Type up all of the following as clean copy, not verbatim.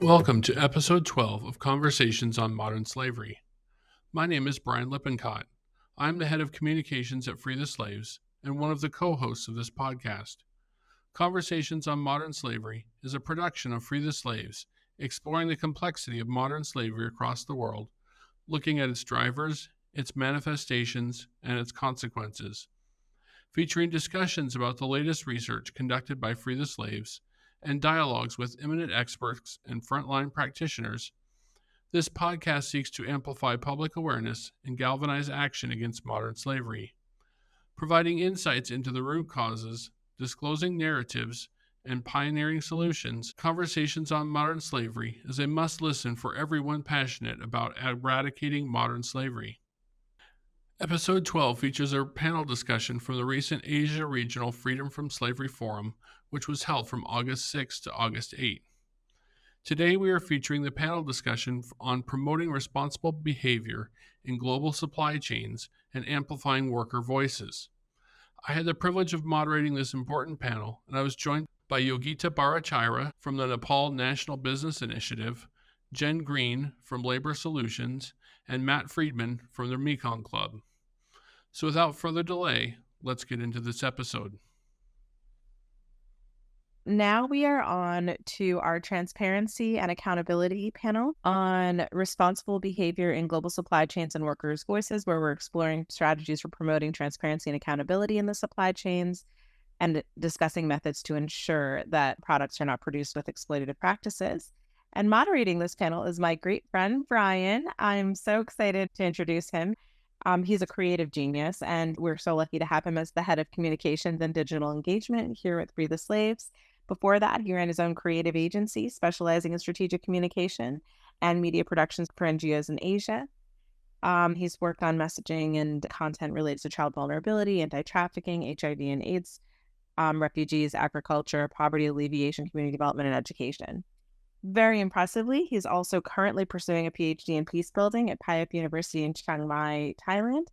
Welcome to episode 12 of Conversations on Modern Slavery. My name is Bryon Lippincott. I'm the head of communications at Free the Slaves and one of the co-hosts of this podcast. Conversations on Modern Slavery is a production of Free the Slaves, exploring the complexity of modern slavery across the world, looking at its drivers, its manifestations, and its consequences. Featuring discussions about the latest research conducted by Free the Slaves and dialogues with eminent experts and frontline practitioners, this podcast seeks to amplify public awareness and galvanize action against modern slavery. Providing insights into the root causes, disclosing narratives, and pioneering solutions, Conversations on Modern Slavery is a must listen for everyone passionate about eradicating modern slavery. Episode 12 features a panel discussion from the recent Asia Regional Freedom from Slavery Forum, which was held from August 6 to August 8. Today we are featuring the panel discussion on promoting responsible behavior in global supply chains and amplifying worker voices. I had the privilege of moderating this important panel, and I was joined by Yogita Bajracharya from the Nepal National Business Initiative, Jen Green from Labor Solutions, and Matt Friedman from the Mekong Club. So without further delay, let's get into this episode. Now we are on to our transparency and accountability panel on responsible behavior in global supply chains and workers' voices, where we're exploring strategies for promoting transparency and accountability in the supply chains and discussing methods to ensure that products are not produced with exploitative practices. And moderating this panel is my great friend, Bryon. I'm so excited to introduce him. He's a creative genius, and we're so lucky to have him as the head of communications and digital engagement here at Free the Slaves. Before that, he ran his own creative agency specializing in strategic communication and media productions for NGOs in Asia. He's worked on messaging and content related to child vulnerability, anti-trafficking, HIV and AIDS, refugees, agriculture, poverty alleviation, community development, and education. Very impressively, he's also currently pursuing a PhD in peace building at Payap University in Chiang Mai, Thailand,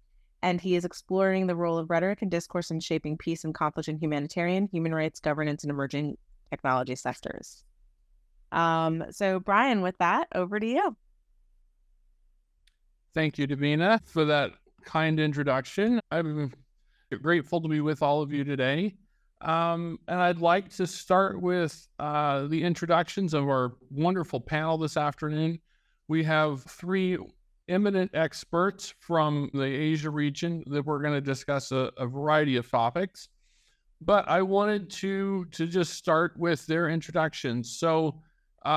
and he is exploring the role of rhetoric and discourse in shaping peace and conflict in humanitarian, human rights, governance, and emerging technology sectors. So, Bryon, with that, over to you. Thank you, Davina, for that kind introduction. I'm grateful to be with all of you today. And I'd like to start with the introductions of our wonderful panel this afternoon. We have three eminent experts from the Asia region that we're going to discuss a variety of topics. But I wanted to just start with their introductions. So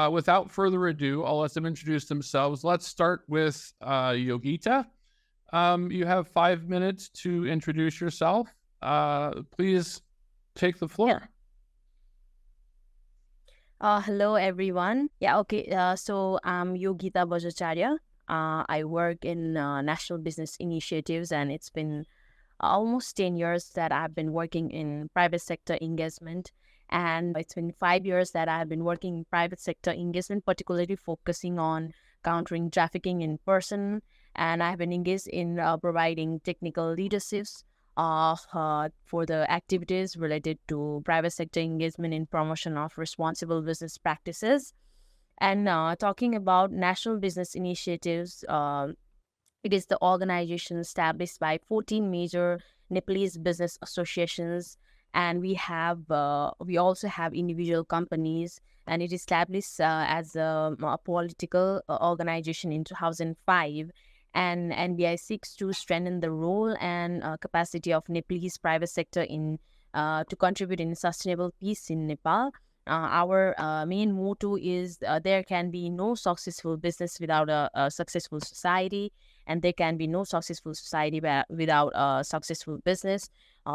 without further ado, I'll let them introduce themselves. Let's start with Yogita. You have 5 minutes to introduce yourself. Please take the floor. Hello, everyone. So I'm Yogita Bajracharya. I work in national business initiatives, and it's been almost 10 years that I've been working in private sector engagement. And it's been 5 years that I've been working in private sector engagement, particularly focusing on countering trafficking in person. And I've been engaged in providing technical leaderships for the activities related to private sector engagement in promotion of responsible business practices. And talking about national business initiatives, it is the organization established by 14 major Nepalese business associations, and we also have individual companies, and it established as a political organization in 2005. And NBI seeks to strengthen the role and capacity of Nepalese private sector to contribute in sustainable peace in Nepal. Our main motto is there can be no successful business without a successful society, and there can be no successful society without a successful business.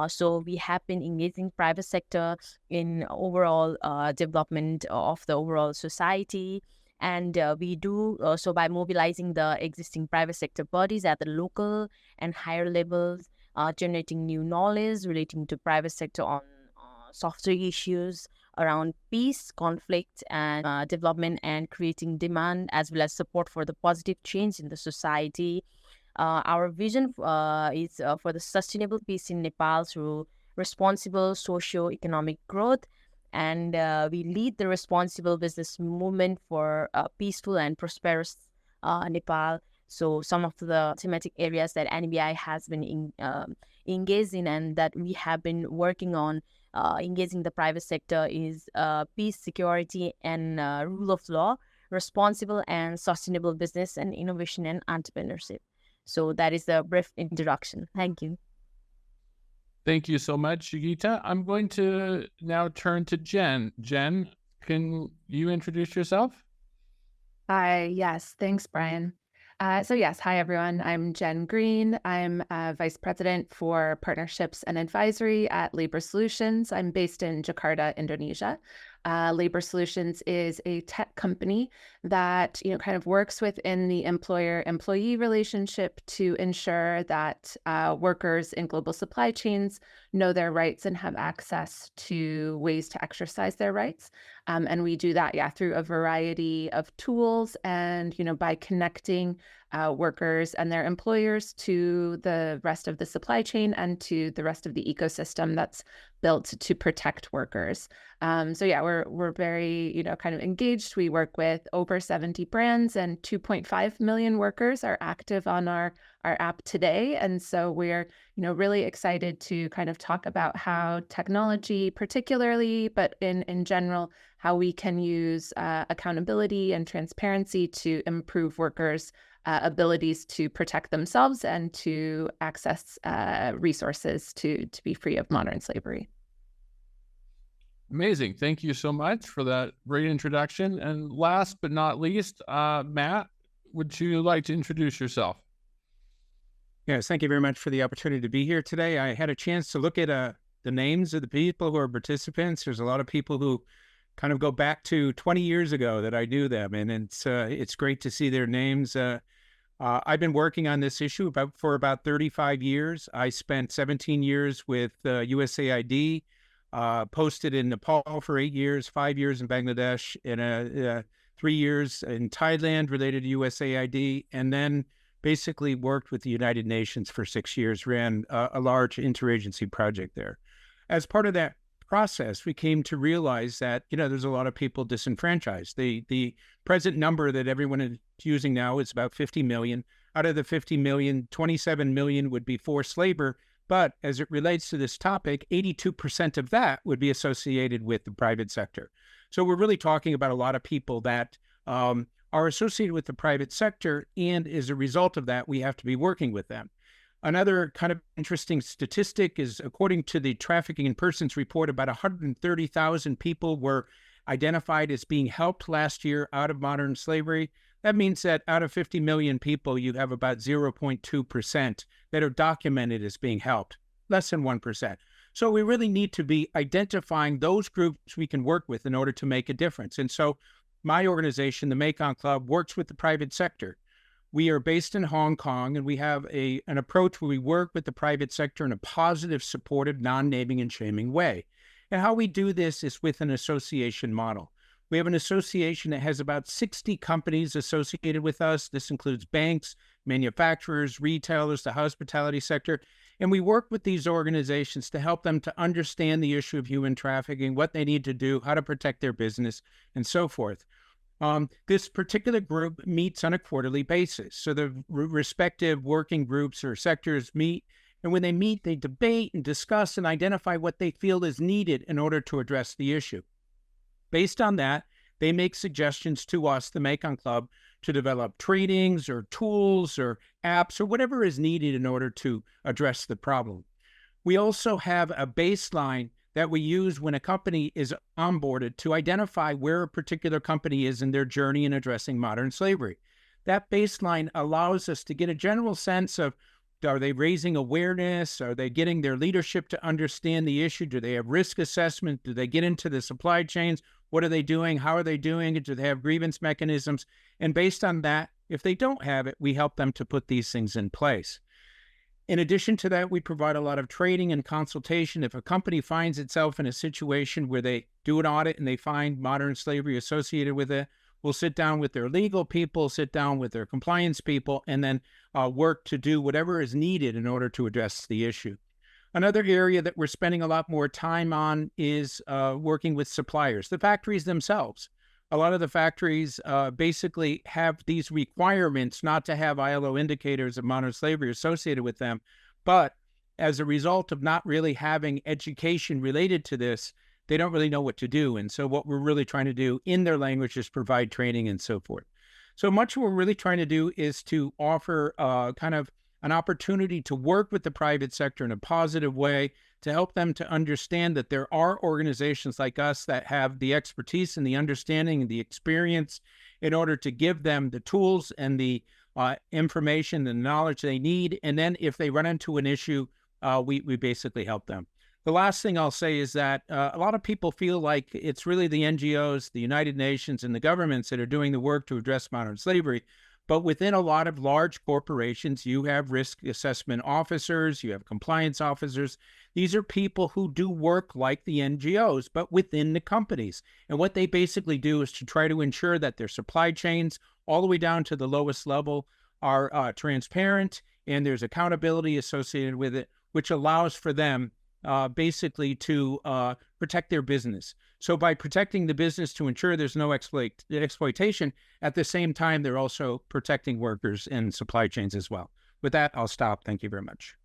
So we have been engaging private sector in overall development of the overall society. And we do so by mobilizing the existing private sector bodies at the local and higher levels, generating new knowledge relating to private sector on software issues around peace, conflict, and development, and creating demand as well as support for the positive change in the society. Our vision is for the sustainable peace in Nepal through responsible socio-economic growth and we lead the responsible business movement for peaceful and prosperous Nepal. So some of the thematic areas that NBI has been engaged in and that we have been working on engaging the private sector is peace, security, and rule of law, responsible and sustainable business, and innovation and entrepreneurship. So that is a brief introduction. Thank you. Thank you so much, Yogita. I'm going to now turn to Jen. Jen, can you introduce yourself? Hi, yes, thanks, Bryon. Hi, everyone. I'm Jen Green. I'm Vice President for Partnerships and Advisory at Labor Solutions. I'm based in Jakarta, Indonesia. Labor Solutions is a tech company that kind of works within the employer-employee relationship to ensure that workers in global supply chains know their rights and have access to ways to exercise their rights. And we do that, through a variety of tools and, by connecting workers and their employers to the rest of the supply chain and to the rest of the ecosystem that's built to protect workers. We're very, kind of engaged. We work with over 70 brands and 2.5 million workers are active on our app today. And so we're, really excited to kind of talk about how technology particularly, but in general, how we can use accountability and transparency to improve workers' abilities to protect themselves and to access resources to be free of modern slavery. Amazing. Thank you so much for that great introduction. And last but not least, Matt, would you like to introduce yourself? Yes, thank you very much for the opportunity to be here today. I had a chance to look at the names of the people who are participants. There's a lot of people who kind of go back to 20 years ago that I knew them, and it's great to see their names. I've been working on this issue for about 35 years. I spent 17 years with USAID, posted in Nepal for 8 years, 5 years in Bangladesh, and 3 years in Thailand related to USAID, and then basically worked with the United Nations for 6 years, ran a large interagency project there. As part of that process, we came to realize that, there's a lot of people disenfranchised. The present number that everyone is using now is about 50 million. Out of the 50 million, 27 million would be forced labor. But as it relates to this topic, 82% of that would be associated with the private sector. So we're really talking about a lot of people that are associated with the private sector, and as a result of that, we have to be working with them. Another kind of interesting statistic is, according to the Trafficking in Persons report, about 130,000 people were identified as being helped last year out of modern slavery. That means that out of 50 million people, you have about 0.2% that are documented as being helped, less than 1%. So we really need to be identifying those groups we can work with in order to make a difference. And so my organization, the Mekong Club, works with the private sector. We are based in Hong Kong, and we have an approach where we work with the private sector in a positive, supportive, non-naming and shaming way. And how we do this is with an association model. We have an association that has about 60 companies associated with us. This includes banks, manufacturers, retailers, the hospitality sector. And we work with these organizations to help them to understand the issue of human trafficking, what they need to do, how to protect their business, and so forth. This particular group meets on a quarterly basis. So the respective working groups or sectors meet, and when they meet, they debate and discuss and identify what they feel is needed in order to address the issue. Based on that, they make suggestions to us, the Mekong Club, to develop trainings or tools or apps or whatever is needed in order to address the problem. We also have a baseline that we use when a company is onboarded to identify where a particular company is in their journey in addressing modern slavery. That baseline allows us to get a general sense of, are they raising awareness? Are they getting their leadership to understand the issue? Do they have risk assessment? Do they get into the supply chains? What are they doing? How are they doing it? Do they have grievance mechanisms? And based on that, if they don't have it, we help them to put these things in place. In addition to that, we provide a lot of training and consultation. If a company finds itself in a situation where they do an audit and they find modern slavery associated with it, we'll sit down with their legal people, sit down with their compliance people, and then work to do whatever is needed in order to address the issue. Another area that we're spending a lot more time on is working with suppliers, the factories themselves. A lot of the factories basically have these requirements not to have ILO indicators of modern slavery associated with them. But as a result of not really having education related to this, they don't really know what to do. And so what we're really trying to do in their language is provide training and so forth. So much what we're really trying to do is to offer kind of an opportunity to work with the private sector in a positive way to help them to understand that there are organizations like us that have the expertise and the understanding and the experience in order to give them the tools and the information and knowledge they need. And then if they run into an issue, we basically help them. The last thing I'll say is that a lot of people feel like it's really the NGOs, the United Nations, and the governments that are doing the work to address modern slavery. But within a lot of large corporations, you have risk assessment officers, you have compliance officers. These are people who do work like the NGOs, but within the companies. And what they basically do is to try to ensure that their supply chains, all the way down to the lowest level, are transparent, and there's accountability associated with it, which allows for them basically to protect their business. So by protecting the business to ensure there's no exploitation, at the same time, they're also protecting workers and supply chains as well. With that, I'll stop. Thank you very much.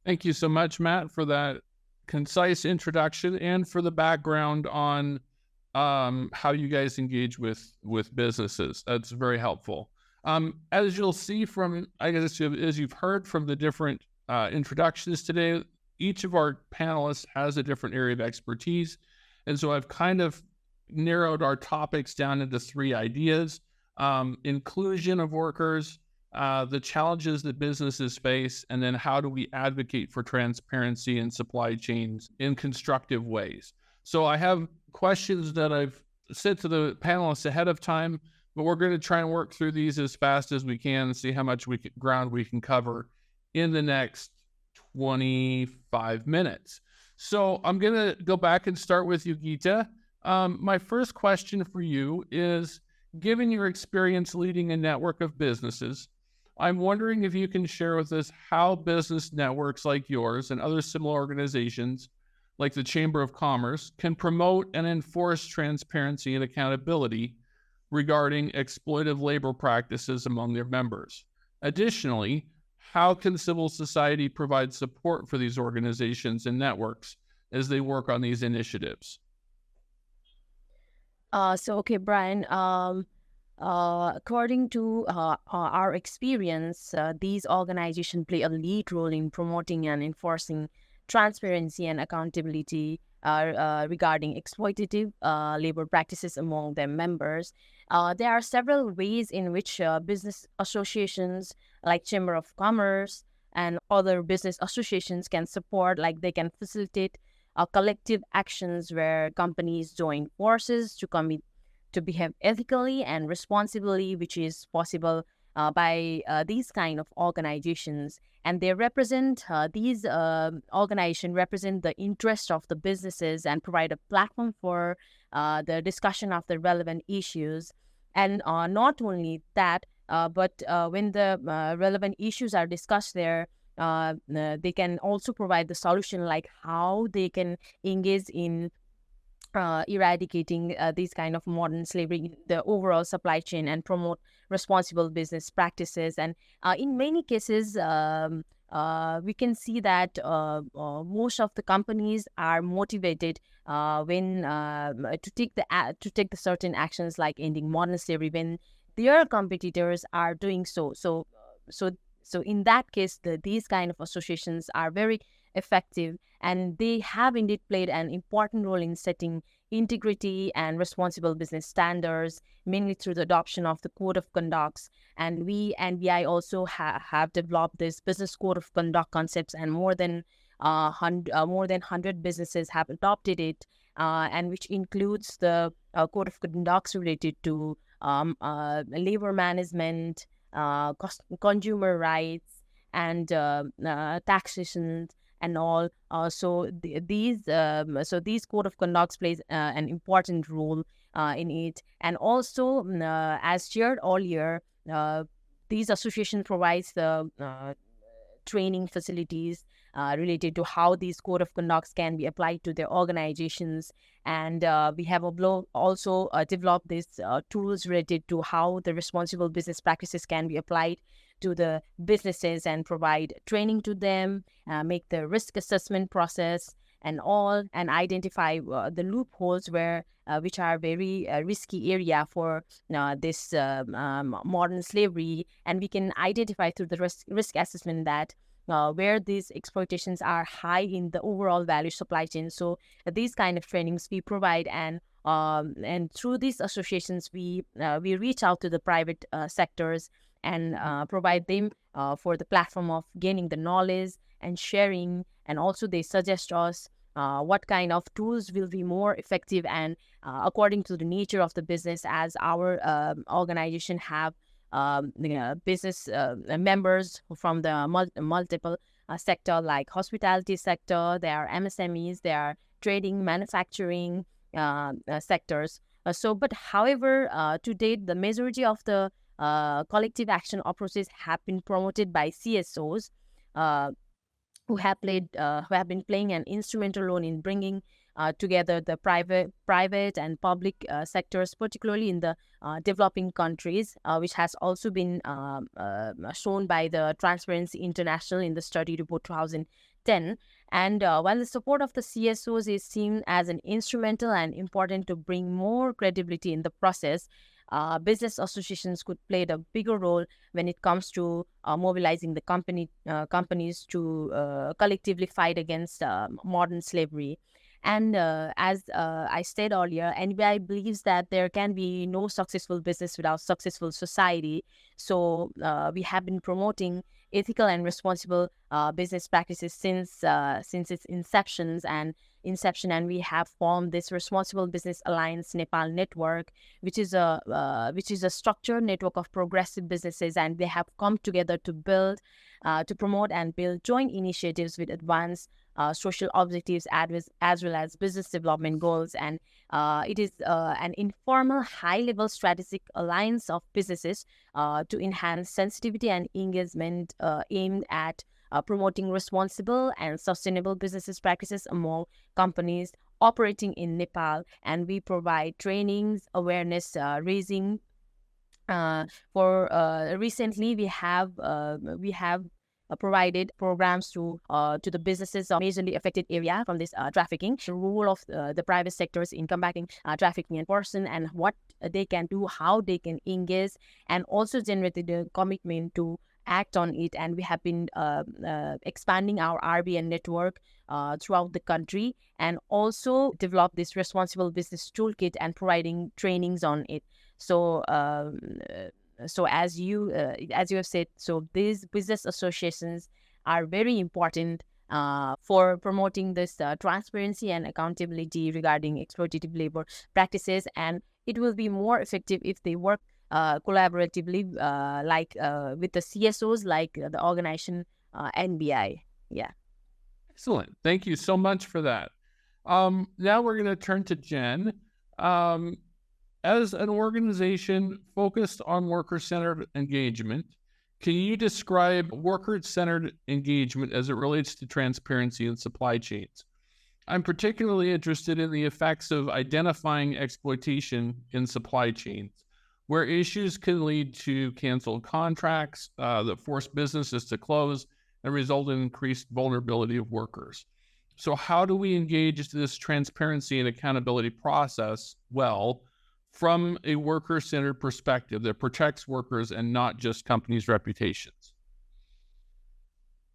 Thank you so much, Matt, for that concise introduction and for the background on how you guys engage with businesses. That's very helpful. As you'll see from, I guess, as you've heard from the different introductions today, each of our panelists has a different area of expertise. And so I've kind of narrowed our topics down into 3 ideas: inclusion of workers, the challenges that businesses face, and then how do we advocate for transparency in supply chains in constructive ways. So I have questions that I've sent to the panelists ahead of time, but we're going to try and work through these as fast as we can and see how much ground we can cover in the next 25 minutes. So I'm going to go back and start with Yogita. My first question for you is, given your experience leading a network of businesses, I'm wondering if you can share with us how business networks like yours and other similar organizations like the Chamber of Commerce can promote and enforce transparency and accountability regarding exploitive labor practices among their members. Additionally, how can civil society provide support for these organizations and networks as they work on these initiatives? Okay, Bryon, according to our experience, these organizations play a lead role in promoting and enforcing transparency and accountability regarding exploitative labor practices among their members. There are several ways in which business associations like Chamber of Commerce and other business associations can support, like they can facilitate collective actions where companies join forces to behave ethically and responsibly, which is possible by these kind of organizations. And they represent, these organizations represent the interest of the businesses and provide a platform for the discussion of the relevant issues. And not only that, but when the relevant issues are discussed there, they can also provide the solution, like how they can engage in eradicating these kind of modern slavery in the overall supply chain and promote responsible business practices. And in many cases, we can see that most of the companies are motivated when to take the certain actions like ending modern slavery when their competitors are doing so. So in that case, these kind of associations are very effective, and they have indeed played an important role in setting integrity and responsible business standards, mainly through the adoption of the Code of Conducts. And we, NBI, also have developed this business code of conduct concepts, and more than 100 businesses have adopted it, and which includes the Code of Conducts related to labor management, consumer rights, and taxation and all. So these code of conducts plays an important role in it. And also, as shared earlier, these associations provides the training facilities related to how these code of conducts can be applied to their organizations. And we have also developed these tools related to how the responsible business practices can be applied to the businesses and provide training to them, make the risk assessment process and all, and identify the loopholes which are very risky area for this modern slavery. And we can identify through the risk assessment that where these exploitations are high in the overall value supply chain. So these kind of trainings we provide, and through these associations we reach out to the private sectors and provide them for the platform of gaining the knowledge and sharing. And also they suggest us what kind of tools will be more effective and according to the nature of the business, as our organization have business members from the multiple sector, like hospitality sector, there are MSMEs, there are trading, manufacturing sectors. But however, to date, the majority of the collective action approaches have been promoted by CSOs who have been playing an instrumental role in bringing together the private and public sectors, particularly in the developing countries, which has also been shown by the Transparency International in the study report 2010. And while the support of the CSOs is seen as an instrumental and important to bring more credibility in the process, business associations could play a bigger role when it comes to mobilizing the companies to collectively fight against modern slavery. And as I said earlier, NBI believes that there can be no successful business without successful society. So we have been promoting ethical and responsible business practices since its inception, and we have formed this Responsible Business Alliance Nepal network, which is a structured network of progressive businesses, and they have come together to promote and build joint initiatives with advanced social objectives as well as business development goals. And it is an informal, high-level strategic alliance of businesses to enhance sensitivity and engagement aimed at promoting responsible and sustainable business practices among companies operating in Nepal. And we provide trainings, awareness raising. Recently, we have provided programs to the businesses of majorly affected area from this trafficking, the role of the private sectors in combating trafficking in person, and what they can do, how they can engage, and also generated a commitment to act on it. And we have been expanding our RBN network throughout the country, and also develop this responsible business toolkit and providing trainings on it. So as you have said, so these business associations are very important for promoting this transparency and accountability regarding exploitative labor practices, and it will be more effective if they work collaboratively with the CSOs, like the organization NBI. Yeah. Excellent. Thank you so much for that. Now we're going to turn to Jen. As an organization focused on worker-centered engagement, can you describe worker-centered engagement as it relates to transparency in supply chains? I'm particularly interested in the effects of identifying exploitation in supply chains, where issues can lead to canceled contracts that force businesses to close and result in increased vulnerability of workers. So how do we engage this transparency and accountability process well from a worker-centered perspective that protects workers and not just companies' reputations?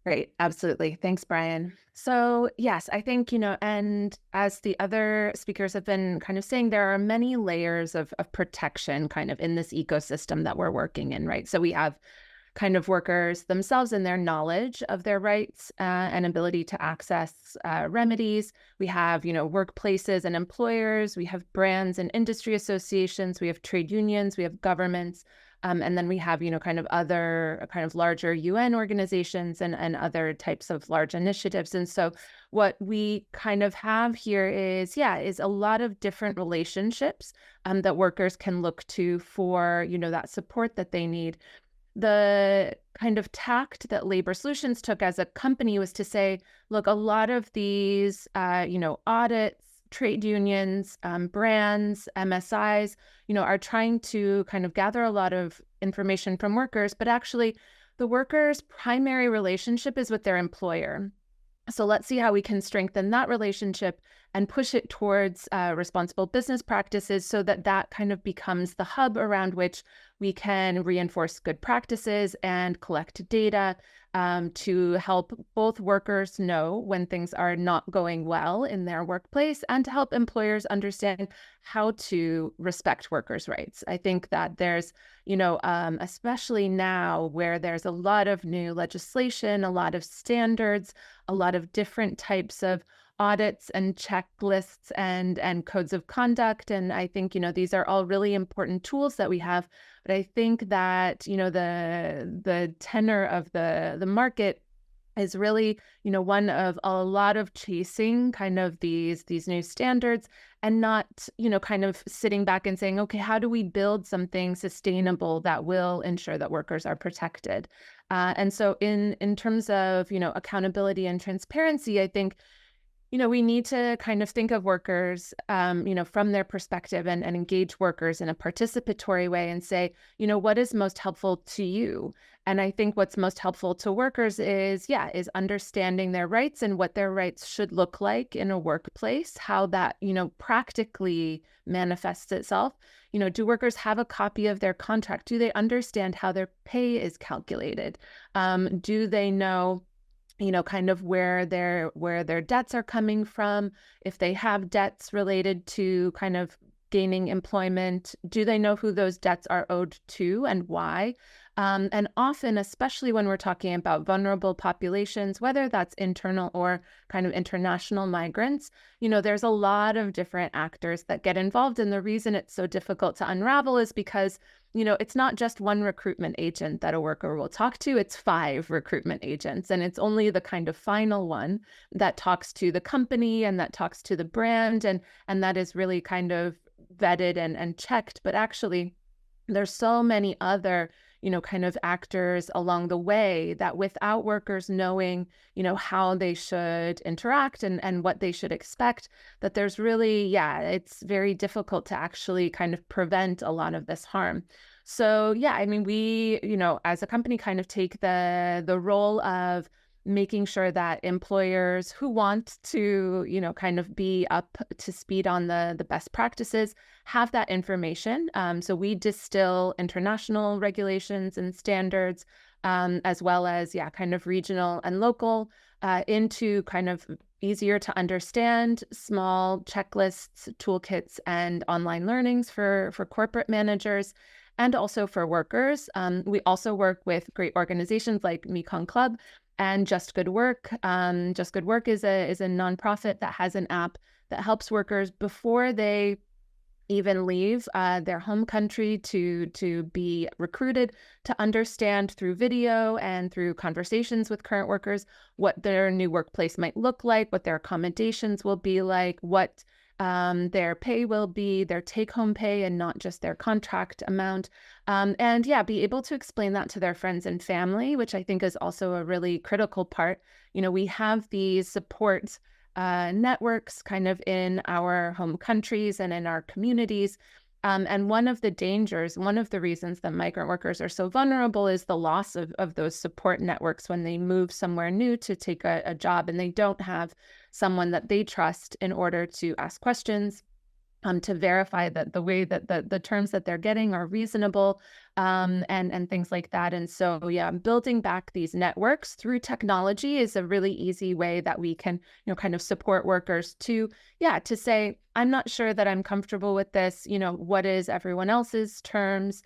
Great. Absolutely. Thanks, Bryon. So yes, I think, and as the other speakers have been kind of saying, there are many layers of protection kind of in this ecosystem that we're working in, right? So we have kind of workers themselves and their knowledge of their rights and ability to access remedies. We have, workplaces and employers. We have brands and industry associations. We have trade unions. We have governments. And then we have, kind of other kind of larger UN organizations and other types of large initiatives. And so what we kind of have here is a lot of different relationships that workers can look to for, that support that they need. the kind of tact that Labor Solutions took as a company was to say, look, a lot of these, audits, trade unions, brands, MSIs, are trying to kind of gather a lot of information from workers, but actually the workers' primary relationship is with their employer. So let's see how we can strengthen that relationship and push it towards responsible business practices so that that kind of becomes the hub around which we can reinforce good practices and collect data to help both workers know when things are not going well in their workplace and to help employers understand how to respect workers' rights. I think that there's, especially now where there's a lot of new legislation, a lot of standards, a lot of different types of audits and checklists and codes of conduct. And I think, these are all really important tools that we have. But I think that, the tenor of the market is really, one of a lot of chasing kind of these new standards and not, kind of sitting back and saying, okay, how do we build something sustainable that will ensure that workers are protected? And so in terms of, accountability and transparency, I think, we need to kind of think of workers, from their perspective and engage workers in a participatory way and say, what is most helpful to you? And I think what's most helpful to workers is understanding their rights and what their rights should look like in a workplace, how that, practically manifests itself. Do workers have a copy of their contract? Do they understand how their pay is calculated? Do they know kind of where their debts are coming from? If they have debts related to kind of gaining employment, do they know who those debts are owed to and why? And often, especially when we're talking about vulnerable populations, whether that's internal or kind of international migrants, there's a lot of different actors that get involved. And the reason it's so difficult to unravel is because it's not just one recruitment agent that a worker will talk to, it's 5 recruitment agents. And it's only the kind of final one that talks to the company and that talks to the brand and that is really kind of vetted and checked. But actually, there's so many other kind of actors along the way that without workers knowing, how they should interact and what they should expect, that there's really, it's very difficult to actually kind of prevent a lot of this harm. So, I mean, we, as a company kind of take the role of making sure that employers who want to, kind of be up to speed on the best practices have that information. So we distill international regulations and standards, as well as, kind of regional and local, into kind of easier to understand small checklists, toolkits, and online learnings for corporate managers and also for workers. We also work with great organizations like Mekong Club and Just Good Work. Just Good Work is a nonprofit that has an app that helps workers before they even leave their home country to be recruited, to understand through video and through conversations with current workers what their new workplace might look like, what their accommodations will be like, what their pay will be, their take-home pay and not just their contract amount. And be able to explain that to their friends and family, which I think is also a really critical part. We have these support networks kind of in our home countries and in our communities. And one of the dangers, one of the reasons that migrant workers are so vulnerable is the loss of those support networks when they move somewhere new to take a job and they don't have someone that they trust in order to ask questions, to verify that the way that the terms that they're getting are reasonable, and things like that. And so, building back these networks through technology is a really easy way that we can, kind of support workers to say, I'm not sure that I'm comfortable with this. What is everyone else's terms?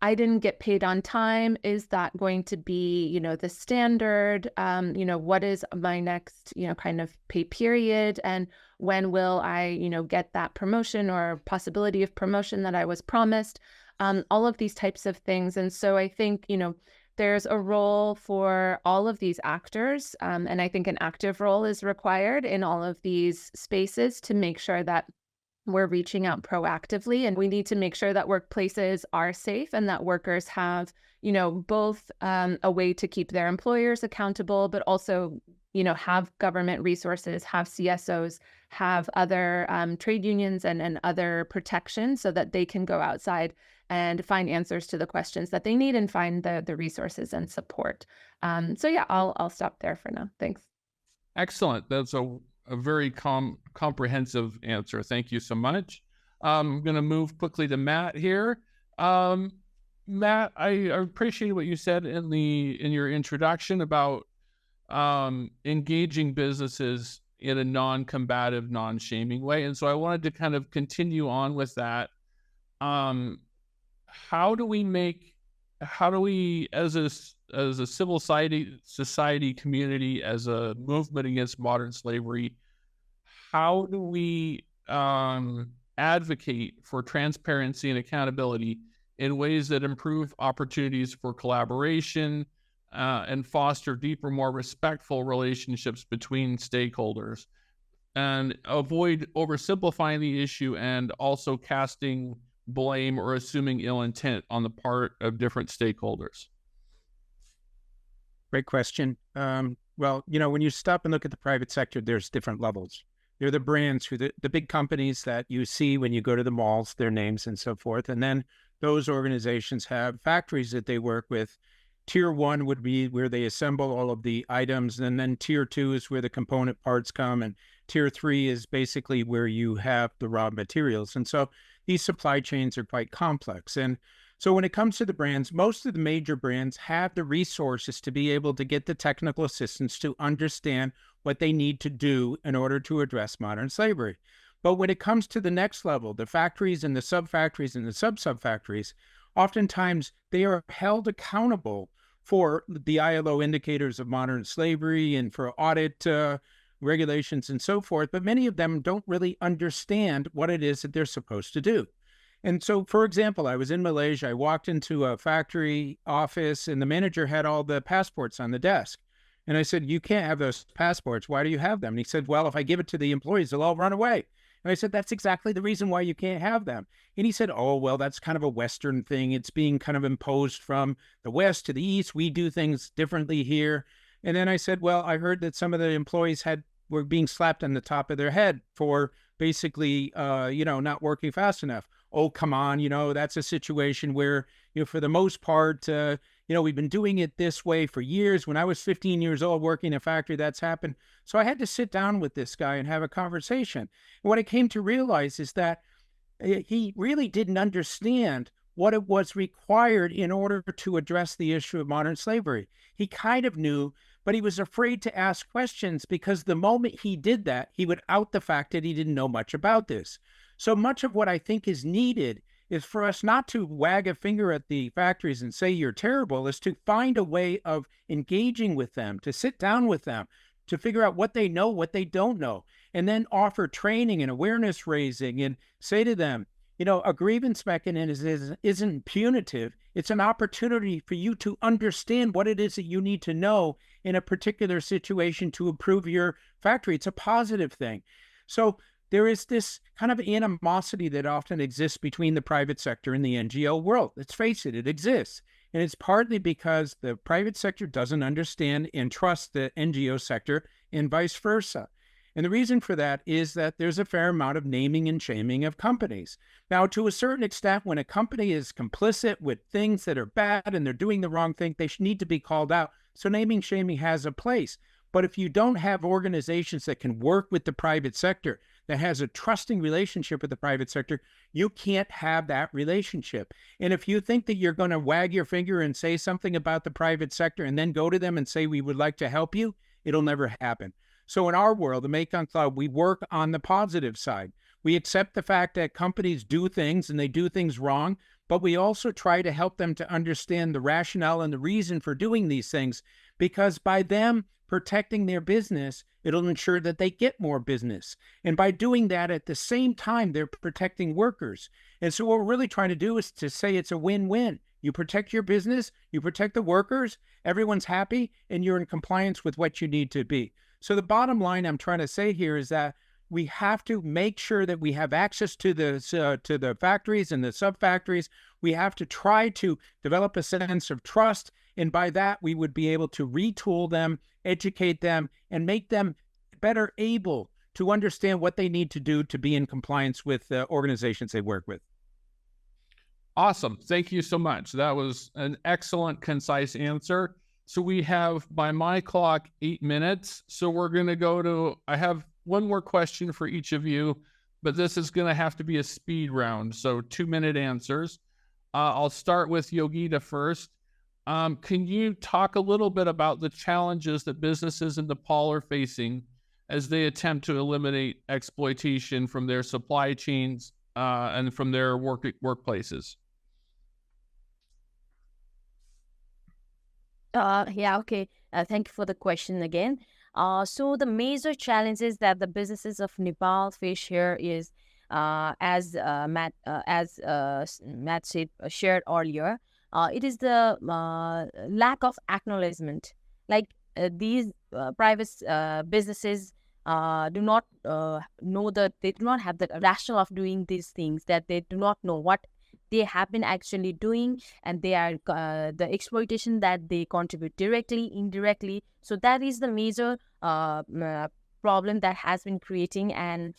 I didn't get paid on time. Is that going to be, the standard? What is my next, kind of pay period? And when will I, get that promotion or possibility of promotion that I was promised? All of these types of things. And so I think, there's a role for all of these actors. And I think an active role is required in all of these spaces to make sure that we're reaching out proactively, and we need to make sure that workplaces are safe and that workers have, both a way to keep their employers accountable, but also, have government resources, have CSOs, have other trade unions and other protections so that they can go outside and find answers to the questions that they need and find the resources and support. So yeah, I'll stop there for now. Thanks. Excellent. That's a very comprehensive answer. Thank you so much. I'm going to move quickly to Matt here. Matt, I appreciate what you said in your introduction about engaging businesses in a non-combative, non-shaming way. And so I wanted to kind of continue on with that. How do we, as a civil society community, as a movement against modern slavery, how do we advocate for transparency and accountability in ways that improve opportunities for collaboration and foster deeper, more respectful relationships between stakeholders, and avoid oversimplifying the issue and also casting blame or assuming ill intent on the part of different stakeholders? Great question. Well, when you stop and look at the private sector, there's different levels. They're the brands, the big companies that you see when you go to the malls, their names and so forth. And then those organizations have factories that they work with. Tier 1 would be where they assemble all of the items. And then Tier 2 is where the component parts come. And Tier 3 is basically where you have the raw materials. And so these supply chains are quite complex. And so when it comes to the brands, most of the major brands have the resources to be able to get the technical assistance to understand what they need to do in order to address modern slavery. But when it comes to the next level, the factories and the sub-factories and the sub-sub-factories, oftentimes they are held accountable for the ILO indicators of modern slavery and for audit regulations and so forth. But many of them don't really understand what it is that they're supposed to do. And so, for example, I was in Malaysia. I walked into a factory office and the manager had all the passports on the desk. And I said, "You can't have those passports. Why do you have them?" And he said, "Well, if I give it to the employees, they'll all run away." And I said, "That's exactly the reason why you can't have them." And he said, "Oh, well, that's kind of a Western thing. It's being kind of imposed from the West to the East. We do things differently here." And then I said, "Well, I heard that some of the employees were being slapped on the top of their head for basically, not working fast enough." "Oh, come on, that's a situation where, for the most part, we've been doing it this way for years. When I was 15 years old working in a factory, that's happened." So I had to sit down with this guy and have a conversation. And what I came to realize is that he really didn't understand what it was required in order to address the issue of modern slavery. He kind of knew, but he was afraid to ask questions because the moment he did that, he would out the fact that he didn't know much about this. So much of what I think is needed is for us not to wag a finger at the factories and say you're terrible, is to find a way of engaging with them, to sit down with them, to figure out what they know, what they don't know, and then offer training and awareness raising and say to them, a grievance mechanism isn't punitive. It's an opportunity for you to understand what it is that you need to know in a particular situation to improve your factory. It's a positive thing. So there is this kind of animosity that often exists between the private sector and the NGO world. Let's face it, it exists. And it's partly because the private sector doesn't understand and trust the NGO sector and vice versa. And the reason for that is that there's a fair amount of naming and shaming of companies. Now, to a certain extent, when a company is complicit with things that are bad and they're doing the wrong thing, they need to be called out. So naming shaming has a place. But if you don't have organizations that can work with the private sector, that has a trusting relationship with the private sector, you can't have that relationship. And if you think that you're going to wag your finger and say something about the private sector and then go to them and say, "We would like to help you," it'll never happen. So in our world, the Mekong Club, we work on the positive side. We accept the fact that companies do things and they do things wrong, but we also try to help them to understand the rationale and the reason for doing these things, because by them protecting their business, it'll ensure that they get more business. And by doing that at the same time, they're protecting workers. And so what we're really trying to do is to say it's a win-win. You protect your business, you protect the workers, everyone's happy, and you're in compliance with what you need to be. So the bottom line I'm trying to say here is that We have to make sure that we have access to the factories and the sub-factories. We have to try to develop a sense of trust. And by that, we would be able to retool them, educate them, and make them better able to understand what they need to do to be in compliance with the organizations they work with. Awesome. Thank you so much. That was an excellent, concise answer. So we have, by my clock, 8 minutes. So we're going to go to, I have one more question for each of you, but this is going to have to be a speed round. So 2-minute answers. I'll start with Yogita first. Can you talk a little bit about the challenges that businesses in Nepal are facing as they attempt to eliminate exploitation from their supply chains and from their workplaces? Okay. Thank you for the question again. So the major challenges that the businesses of Nepal face here is, as Matt said, shared earlier, it is the lack of acknowledgement. Like these private businesses do not know that they do not have the rationale of doing these things, that they do not know what they have been actually doing, and they are the exploitation that they contribute directly, indirectly. So that is the major problem that has been creating, and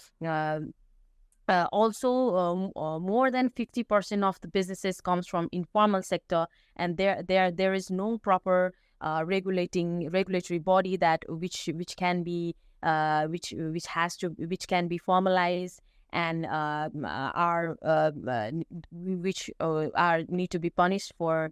also more than 50% of the businesses comes from informal sector, and there is no proper regulatory body that which can be which can be formalized, and which are need to be punished for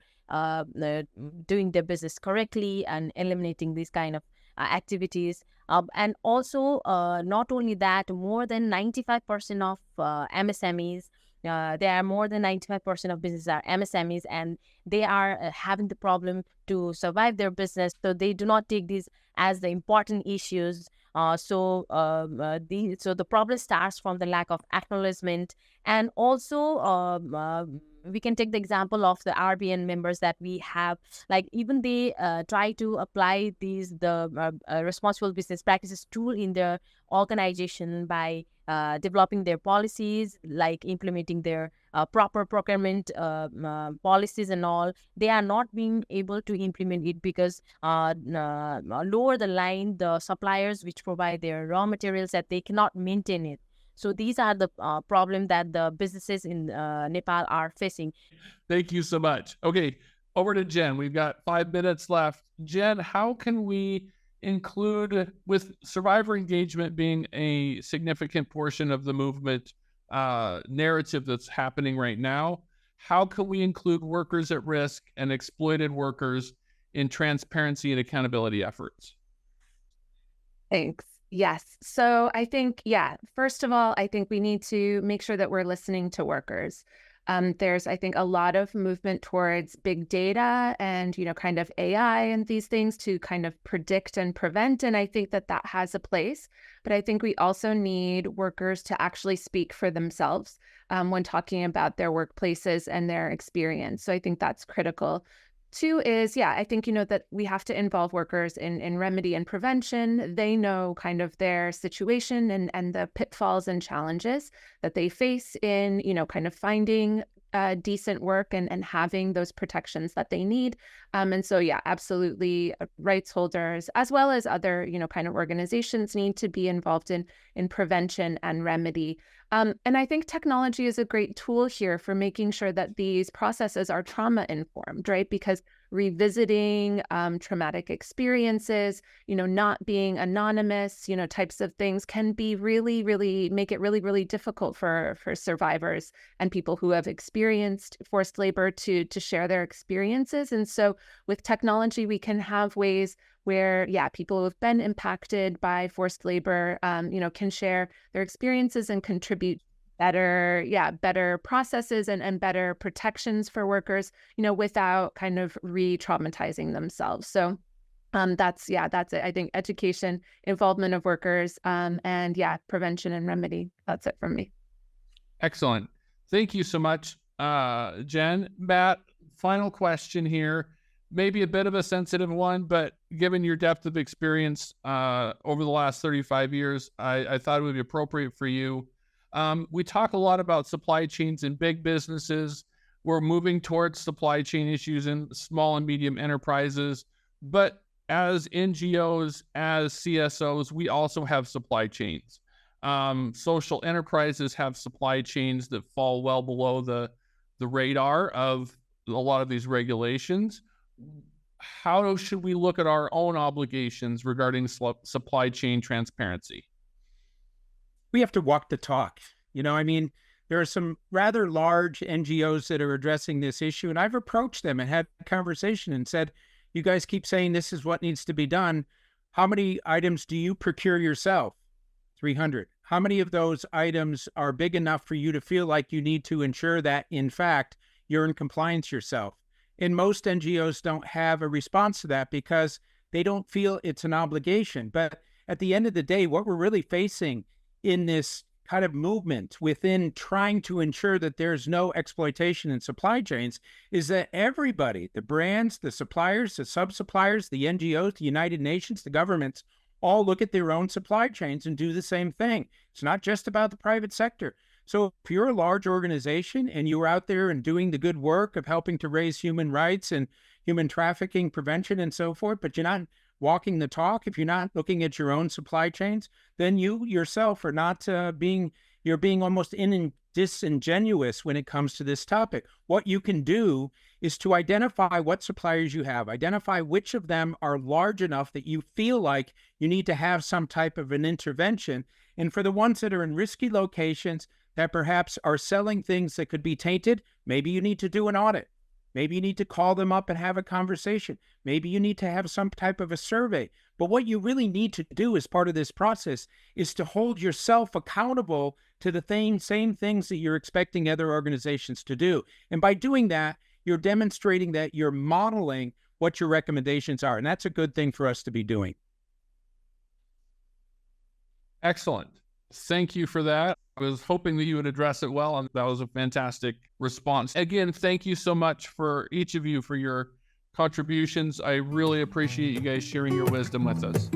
doing their business correctly and eliminating these kind of activities. And also, not only that, more than 95% of MSMEs, there are more than 95% of businesses are MSMEs, and they are having the problem to survive their business. So they do not take these as the important issues. So the problem starts from the lack of acknowledgement, and also we can take the example of the RBN members that we have. Like even they try to apply the responsible business practices tool in their organization by developing their policies, like implementing their proper procurement policies and all. They are not being able to implement it because lower the line, the suppliers which provide their raw materials, that they cannot maintain it. So these are the problem that the businesses in Nepal are facing. Thank you so much. Okay, over to Jen. We've got 5 minutes left. Jen, how can we include, with survivor engagement being a significant portion of the movement narrative that's happening right now, how can we include workers at risk and exploited workers in transparency and accountability efforts? Thanks. Yes. So I think, first of all, I think we need to make sure that we're listening to workers. There's, I think, a lot of movement towards big data and, kind of AI and these things to kind of predict and prevent. And I think that that has a place. But I think we also need workers to actually speak for themselves when talking about their workplaces and their experience. So I think that's critical. 2 is, I think, that we have to involve workers in remedy and prevention. They know kind of their situation and the pitfalls and challenges that they face in, kind of finding decent work and having those protections that they need. And so, absolutely, rights holders, as well as other, kind of organizations, need to be involved in prevention and remedy. And I think technology is a great tool here for making sure that these processes are trauma informed, right? Because revisiting traumatic experiences, not being anonymous, types of things can be really, really make it really, really difficult for survivors and people who have experienced forced labor to share their experiences. And so with technology, we can have ways where, people who have been impacted by forced labor, can share their experiences and contribute better processes and better protections for workers, without kind of re-traumatizing themselves. So that's it. I think education, involvement of workers, and prevention and remedy. That's it from me. Excellent. Thank you so much, Jen. Matt, final question here. maybe a bit of a sensitive one, but given your depth of experience over the last 35 years, I thought it would be appropriate for you. We talk a lot about supply chains in big businesses. We're moving towards supply chain issues in small and medium enterprises. But as NGOs, as CSOs, we also have supply chains. Social enterprises have supply chains that fall well below the radar of a lot of these regulations. How should we look at our own obligations regarding supply chain transparency? We have to walk the talk. There are some rather large NGOs that are addressing this issue, and I've approached them and had a conversation and said, you guys keep saying this is what needs to be done. How many items do you procure yourself? 300. How many of those items are big enough for you to feel like you need to ensure that, in fact, you're in compliance yourself? And most NGOs don't have a response to that because they don't feel it's an obligation. But at the end of the day, what we're really facing in this kind of movement within trying to ensure that there's no exploitation in supply chains is that everybody, the brands, the suppliers, the sub-suppliers, the NGOs, the United Nations, the governments, all look at their own supply chains and do the same thing. It's not just about the private sector. So if you're a large organization and you're out there and doing the good work of helping to raise human rights and human trafficking prevention and so forth, but you're not walking the talk, if you're not looking at your own supply chains, then you yourself are not you're being almost disingenuous when it comes to this topic. What you can do is to identify what suppliers you have, identify which of them are large enough that you feel like you need to have some type of an intervention. And for the ones that are in risky locations that perhaps are selling things that could be tainted, maybe you need to do an audit. Maybe you need to call them up and have a conversation. Maybe you need to have some type of a survey. But what you really need to do as part of this process is to hold yourself accountable to the same things that you're expecting other organizations to do. And by doing that, you're demonstrating that you're modeling what your recommendations are. And that's a good thing for us to be doing. Excellent. Thank you for that. I was hoping that you would address it well, and that was a fantastic response. Again, thank you so much for each of you for your contributions. I really appreciate you guys sharing your wisdom with us.